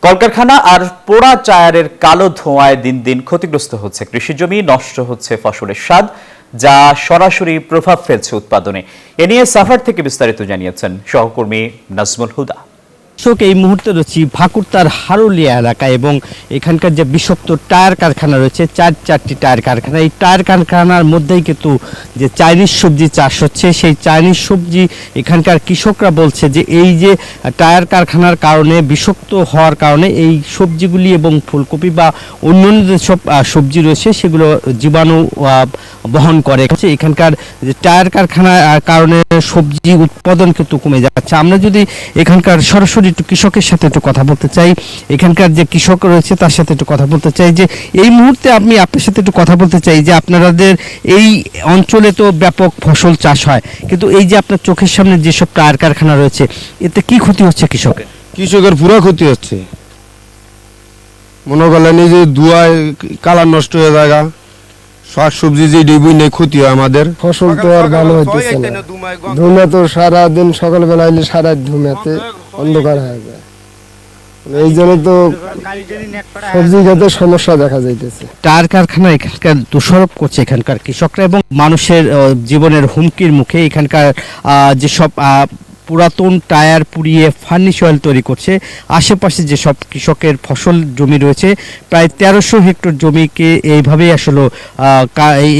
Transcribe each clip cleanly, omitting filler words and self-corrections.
কলকারখানা আর পোড়া টায়ারের কালো ধোঁয়ায় দিন দিন ক্ষতিগ্রস্ত হচ্ছে কৃষিজমি, নষ্ট হচ্ছে ফসলের স্বাদ, যা সরাসরি প্রভাব ফেলছে উৎপাদনে। এ নিয়ে সাভার থেকে বিস্তারিত জানিয়েছেন সহকর্মী নাজমুল হুদা। এই মুহূর্তে রয়েছি ভাকুরতার হারুলিয়া এলাকায় এবং এখানকার যে বিষাক্ত টায়ার কারখানা রয়েছে, চারটি টায়ার কারখানা। এই টায়ার কারখানার মধ্যেই কিন্তু যে চাইনিজ সবজি চাষ হচ্ছে, সেই চাইনিজ সবজি এখানকার কৃষকরা বলছে যে এই যে টায়ার কারখানার কারণে বিষাক্ত হওয়ার কারণে এই সবজিগুলি এবং ফুলকপি বা অন্যান্য যেসব সবজি রয়েছে সেগুলো জীবাণু বহন করে। এখানকার যে টায়ার কারখানার কারণে সবজি উৎপাদন কিন্তু কমে যাচ্ছে। আমরা যদি এখানকার সরাসরি একটু কৃষকের সাথে একটু কথা বলতে চাই, এখানকার যে কৃষক রয়েছে তার সাথে একটু কথা বলতে চাই যে এই মুহূর্তে আমি আপনার সাথে একটু কথা বলতে চাই যে আপনাদের এই অঞ্চলে তো ব্যাপক ফসল চাষ হয়, কিন্তু এই যে আপনার চোখের সামনে যেসব টায়ার কারখানা রয়েছে এতে কি ক্ষতি হচ্ছে কৃষকের? কৃষকের পুরো ক্ষতি হচ্ছে। মনে করলেন এই যে ধোঁয়ায় কালার নষ্ট হয়ে যায়, শাক সবজি যে ডেবুই নেই ক্ষতি হয় আমাদের। ফসল তো আর ভালো হইতেছে না, ধুমে তো সারাদিন সকালবেলা এলে সারা ধুমেতে অন্ধকার হয়ে যায়। এই জন্য তো সবজি খেতে সমস্যা দেখা যাইতেছে। টায়ার কারখানা এখানকার দোষারোপ করছে এখানকার কৃষকরা এবং মানুষের জীবনের হুমকির মুখে এখানকার যেসব পুরাতন টায়ার পুড়িয়ে ফার্নিশ অয়েল তৈরি করছে। আশেপাশে যেসব কৃষকের ফসল জমি রয়েছে, প্রায় 1300 হেক্টর জমিকে এইভাবেই আসলে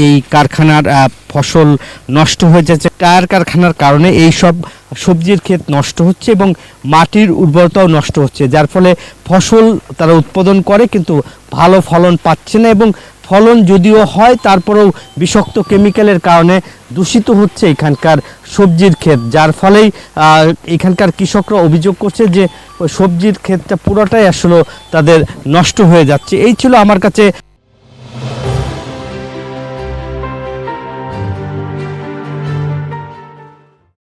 এই কারখানার ফসল নষ্ট হয়ে যাচ্ছে। টায়ার কারখানার কারণে এই সব সবজির ক্ষেত নষ্ট হচ্ছে এবং মাটির উর্বরতাও নষ্ট হচ্ছে, যার ফলে ফসল তারা উৎপাদন করে কিন্তু ভালো ফলন পাচ্ছে না এবং ফলন যদিও হয় তারপরেও বিষাক্ত কেমিক্যালের কারণে দূষিত হচ্ছে এখানকার সবজির ক্ষেত, যার ফলেই এখানকার কৃষকরা অভিযোগ করছে যে সবজির ক্ষেতটা পুরোটাই আসলে তাদের নষ্ট হয়ে যাচ্ছে। এই ছিল আমার কাছে